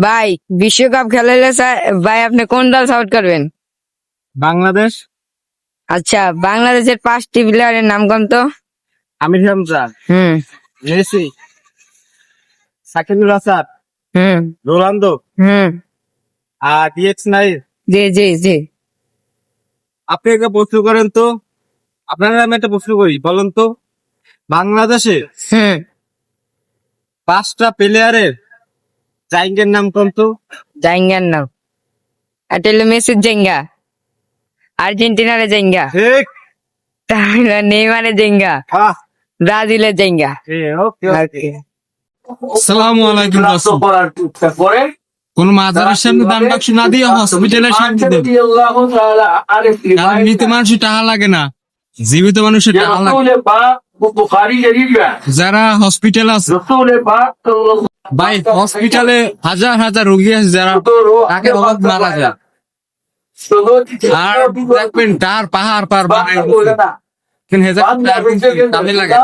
ভাই বিশ্বকাপ খেলালে ভাই আপনি কোন দল সাপোর্ট করবেন? বাংলাদেশ। আচ্ছা, বাংলাদেশের 5টি প্লেয়ারের নাম কোন তো? আমির হামজা, হুম মেসি, সাকিবুল হাসান, হুম রোনালদো, হুম আর DX9। জি জি জি। আপনি একটা প্রশ্ন করেন তো, আপনারা আমি একটা প্রশ্ন করি, বলেন তো বাংলাদেশে হুম 5টা প্লেয়ারের জায়গার নাম কোন তো? জাইঙ্গার নাম এটা হলো মেসির জেঙ্গা, আর্জেন্টিনার জেঙ্গা, ঠিক। তাহলে নেইমারের জেঙ্গা, হ্যাঁ, ব্রাজিলের জেঙ্গা। ওকে ওকে। Okay. আসসালামু আলাইকুম রাসূল। কোন মাজারের সামনে দান বাক্স না দিয়ে হসপিটালের সামনে দেন। কারণ মৃত মানুষের টাকা লাগে না, জীবিত মানুষের টাকা লাগে। যারা হসপিটাল আছে ভাই, হসপিটালে হাজার হাজার রোগী আছে যারা তাকে অভাব মারা যায়। আর দেখবেন তার পাহাড় পার বানায় কিন্তু হেজার কামে লাগে।